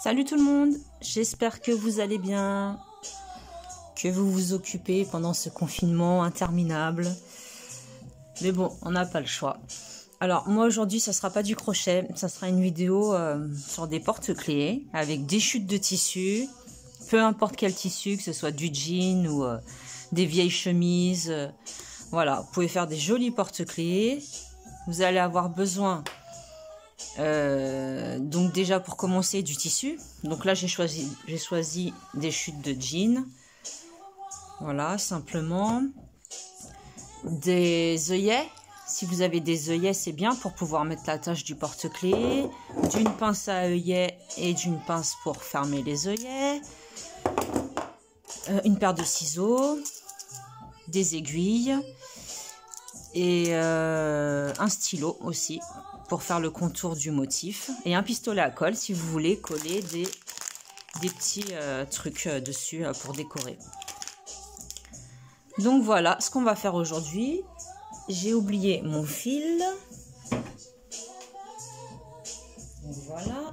Salut tout le monde, j'espère que vous allez bien, que vous vous occupez pendant ce confinement interminable. Mais bon, on n'a pas le choix. Alors moi aujourd'hui ça sera pas du crochet, ça sera une vidéo sur des porte-clés avec des chutes de tissu, peu importe quel tissu, que ce soit du jean ou des vieilles chemises. Voilà, vous pouvez faire des jolis porte-clés. Vous allez avoir besoin, donc déjà pour commencer, du tissu. Donc là j'ai choisi des chutes de jean. Voilà, simplement. Des œillets. Si vous avez des œillets, c'est bien pour pouvoir mettre l'attache du porte-clés. D'une pince à œillets et d'une pince pour fermer les œillets. Une paire de ciseaux. Des aiguilles. Et un stylo aussi pour faire le contour du motif. Et un pistolet à colle si vous voulez coller des petits trucs dessus pour décorer. Donc voilà ce qu'on va faire aujourd'hui. J'ai oublié mon fil. Donc voilà.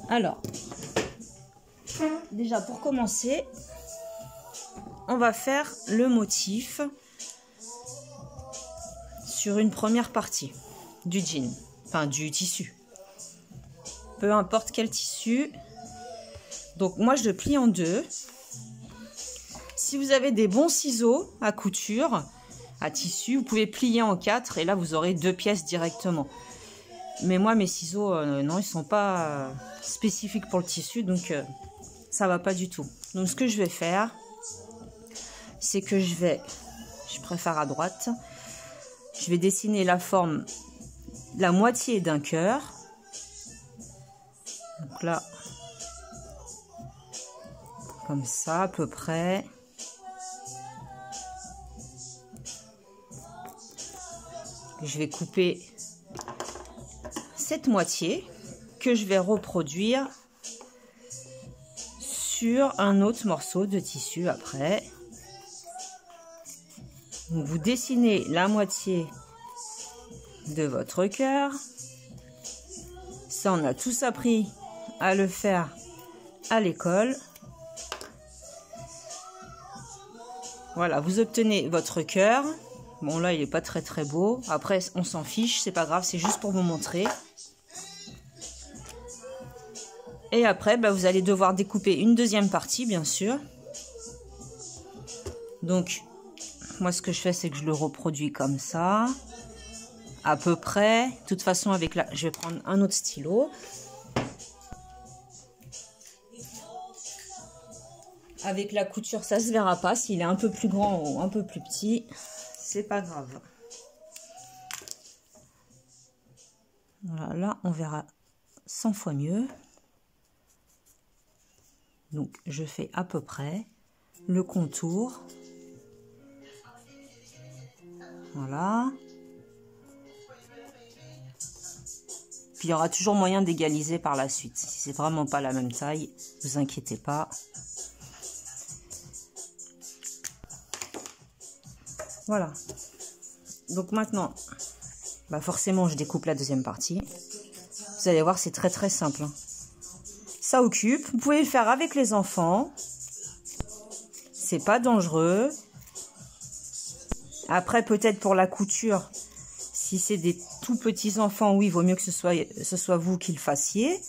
Alors, déjà pour commencer, on va faire le motif sur une première partie du jean, enfin du tissu. Peu importe quel tissu. Donc moi je le plie en deux. Si vous avez des bons ciseaux à couture, à tissu, vous pouvez plier en 4 et là vous aurez 2 pièces directement. Mais moi mes ciseaux, non, ils sont pas spécifiques pour le tissu, donc ça va pas du tout. Donc ce que je vais faire, c'est que je préfère à droite, je vais dessiner la forme, la moitié d'un cœur. Donc là, comme ça à peu près. Je vais couper cette moitié que je vais reproduire sur un autre morceau de tissu après. Donc vous dessinez la moitié de votre cœur. Ça, on a tous appris à le faire à l'école. Voilà, vous obtenez votre cœur. Bon là il est pas très beau, après on s'en fiche, c'est pas grave, c'est juste pour vous montrer. Et après vous allez devoir découper une deuxième partie bien sûr. Donc moi ce que je fais c'est que je le reproduis comme ça, à peu près. De toute façon je vais prendre un autre stylo. Avec la couture ça se verra pas s'il est un peu plus grand ou un peu plus petit. C'est pas grave. Voilà, là on verra 100 fois mieux. Donc je fais à peu près le contour. Voilà. Puis il y aura toujours moyen d'égaliser par la suite. Si c'est vraiment pas la même taille, vous inquiétez pas. Voilà. Donc maintenant, forcément, je découpe la deuxième partie. Vous allez voir, c'est très simple. Ça occupe. Vous pouvez le faire avec les enfants. C'est pas dangereux. Après, peut-être pour la couture, si c'est des tout petits enfants, oui, il vaut mieux que ce soit vous qui le fassiez.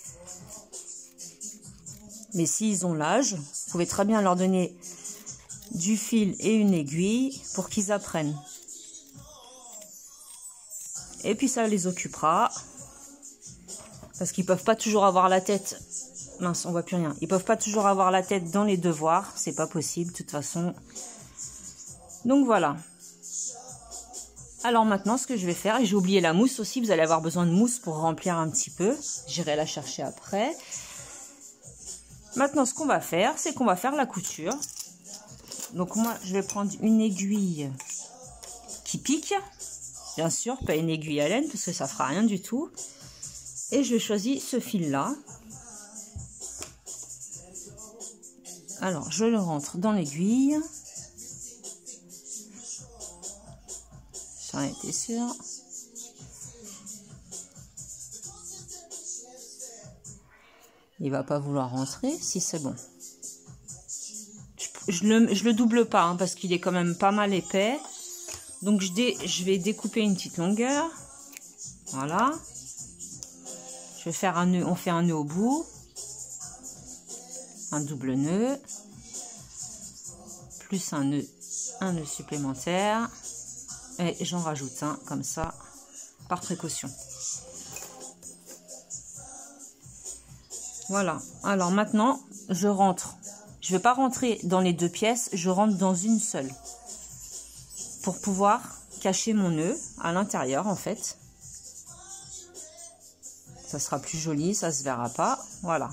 Mais s'ils ont l'âge, vous pouvez très bien leur donner du fil et une aiguille pour qu'ils apprennent. Et puis ça les occupera. Parce qu'ils peuvent pas toujours avoir la tête. Mince, on voit plus rien. Ils peuvent pas toujours avoir la tête dans les devoirs. C'est pas possible, de toute façon. Donc voilà. Alors maintenant, ce que je vais faire, et j'ai oublié la mousse aussi. Vous allez avoir besoin de mousse pour remplir un petit peu. J'irai la chercher après. Maintenant, ce qu'on va faire, c'est qu'on va faire la couture. Donc moi, je vais prendre une aiguille qui pique. Bien sûr, pas une aiguille à laine, parce que ça fera rien du tout. Et je choisis ce fil-là. Alors, je le rentre dans l'aiguille. J'en étais sûre. Il va pas vouloir rentrer. Si, c'est bon. Je le double pas hein, parce qu'il est quand même pas mal épais. Donc je vais découper une petite longueur. Voilà. Je vais faire un nœud. On fait un nœud au bout. Un double nœud. Plus un nœud supplémentaire. Et j'en rajoute un comme ça, par précaution. Voilà. Alors maintenant, je rentre. Je ne vais pas rentrer dans les deux pièces, je rentre dans une seule. Pour pouvoir cacher mon nœud à l'intérieur, en fait. Ça sera plus joli, ça ne se verra pas. Voilà.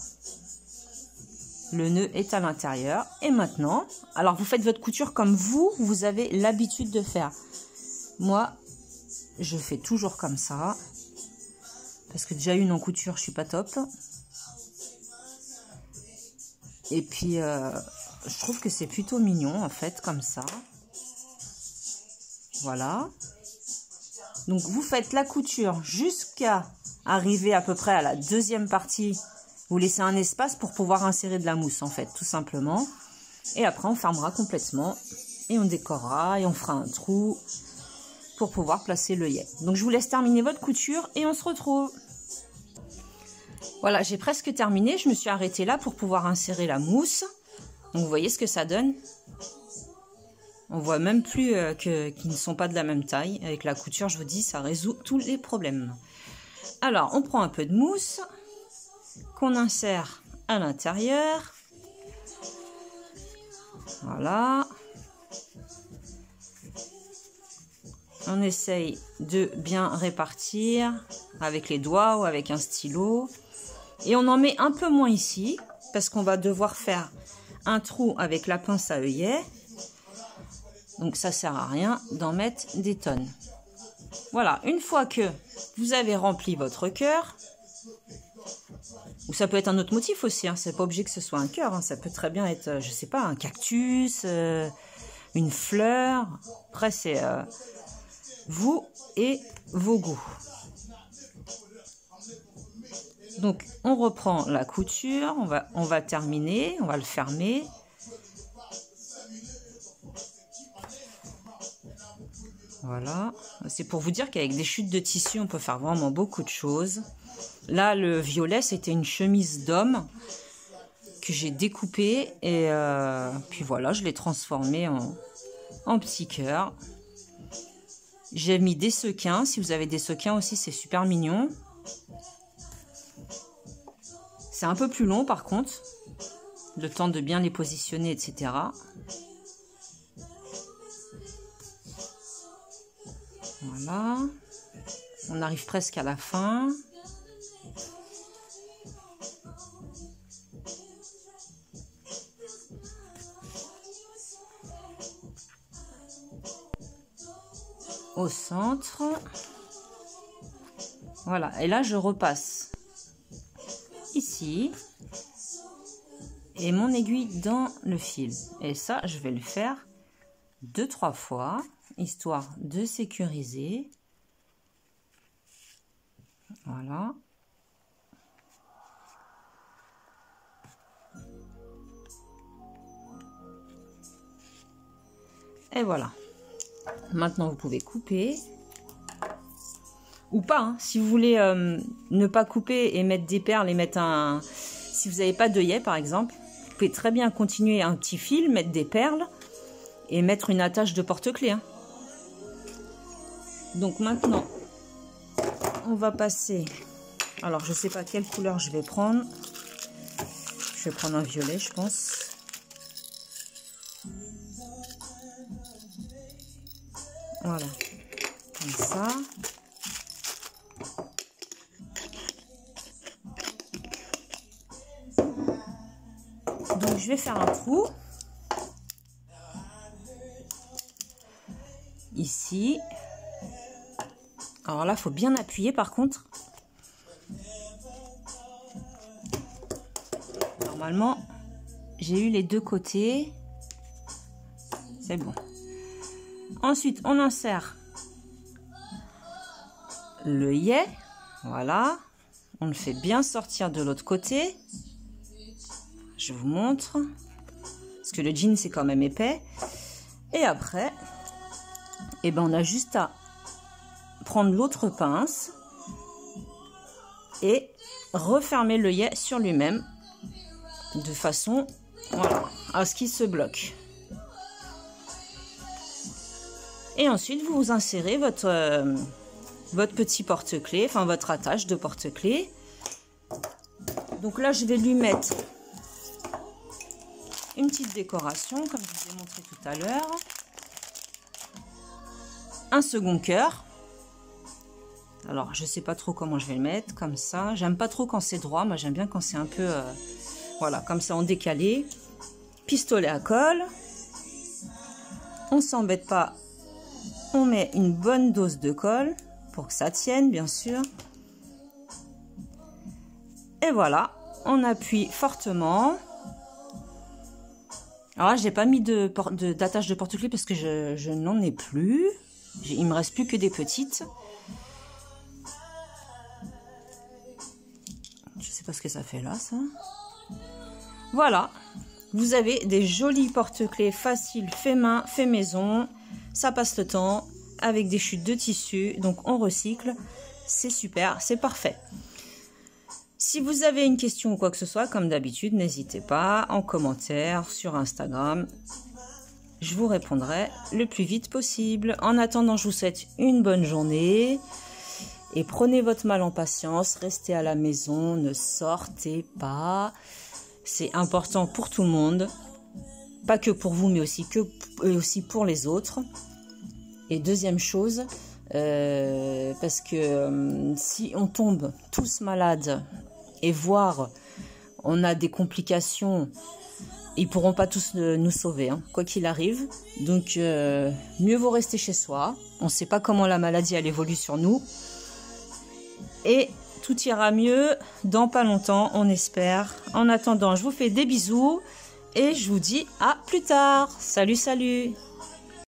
Le nœud est à l'intérieur. Et maintenant, alors vous faites votre couture comme vous avez l'habitude de faire. Moi, je fais toujours comme ça. Parce que déjà une en couture, je suis pas top. Et puis, je trouve que c'est plutôt mignon, en fait, comme ça. Voilà. Donc, vous faites la couture jusqu'à arriver à peu près à la deuxième partie. Vous laissez un espace pour pouvoir insérer de la mousse, en fait, tout simplement. Et après, on fermera complètement. Et on décorera et on fera un trou pour pouvoir placer l'œillet. Donc, je vous laisse terminer votre couture et on se retrouve. Voilà, j'ai presque terminé. Je me suis arrêtée là pour pouvoir insérer la mousse. Donc, vous voyez ce que ça donne. On voit même plus qu'ils ne sont pas de la même taille. Avec la couture, je vous dis, ça résout tous les problèmes. Alors, on prend un peu de mousse qu'on insère à l'intérieur. Voilà. On essaye de bien répartir avec les doigts ou avec un stylo. Et on en met un peu moins ici, parce qu'on va devoir faire un trou avec la pince à œillet. Donc ça sert à rien d'en mettre des tonnes. Voilà, une fois que vous avez rempli votre cœur, ou ça peut être un autre motif aussi, hein, c'est pas obligé que ce soit un cœur, hein, ça peut très bien être, je sais pas, un cactus, une fleur. Après c'est vous et vos goûts. Donc, on reprend la couture, on va terminer, on va le fermer. Voilà, c'est pour vous dire qu'avec des chutes de tissu, on peut faire vraiment beaucoup de choses. Là, le violet, c'était une chemise d'homme que j'ai découpée et puis voilà, je l'ai transformée en petit cœur. J'ai mis des sequins, si vous avez des sequins aussi, c'est super mignon. C'est un peu plus long par contre, le temps de bien les positionner, etc. Voilà, on arrive presque à la fin. Au centre. Voilà, et là je repasse ici et mon aiguille dans le fil, et ça je vais le faire 2-3 fois histoire de sécuriser. Voilà, et voilà. Maintenant vous pouvez couper ou pas, hein. Si vous voulez ne pas couper et mettre des perles et mettre un... Si vous n'avez pas d'œillet par exemple, vous pouvez très bien continuer un petit fil, mettre des perles et mettre une attache de porte-clés. Hein. Donc maintenant, on va passer... Alors je ne sais pas quelle couleur je vais prendre. Je vais prendre un violet, je pense. Voilà, comme ça. Donc je vais faire un trou ici. Alors là, il faut bien appuyer par contre. Normalement, j'ai eu les deux côtés. C'est bon. Ensuite, on insère l'œillet. Voilà. On le fait bien sortir de l'autre côté. Je vous montre. Parce que le jean, c'est quand même épais. Et après, eh ben, on a juste à prendre l'autre pince et refermer l'œillet sur lui-même de façon, voilà, à ce qu'il se bloque. Et ensuite, vous insérez votre petit porte-clés, enfin votre attache de porte-clés. Donc là, je vais lui mettre une petite décoration, comme je vous ai montré tout à l'heure. Un second cœur. Alors, je sais pas trop comment je vais le mettre, comme ça. J'aime pas trop quand c'est droit, moi j'aime bien quand c'est un peu, voilà, comme ça en décalé. Pistolet à colle. On s'embête pas. On met une bonne dose de colle pour que ça tienne, bien sûr. Et voilà, on appuie fortement. Alors là, j'ai pas mis d'attache de porte-clés parce que je n'en ai plus. Il me reste plus que des petites. Je sais pas ce que ça fait là, ça. Voilà, vous avez des jolis porte-clés faciles, fait main, fait maison. Ça passe le temps avec des chutes de tissu, donc on recycle. C'est super, c'est parfait. Si vous avez une question ou quoi que ce soit, comme d'habitude, n'hésitez pas en commentaire sur Instagram. Je vous répondrai le plus vite possible. En attendant, je vous souhaite une bonne journée. Et prenez votre mal en patience. Restez à la maison, ne sortez pas. C'est important pour tout le monde. Pas que pour vous, mais aussi pour les autres. Et deuxième chose, parce que si on tombe tous malades et voire on a des complications, ils pourront pas tous nous sauver, hein, quoi qu'il arrive. Donc mieux vaut rester chez soi. On ne sait pas comment la maladie elle évolue sur nous. Et tout ira mieux dans pas longtemps, on espère. En attendant, je vous fais des bisous et je vous dis à plus tard. Salut, salut!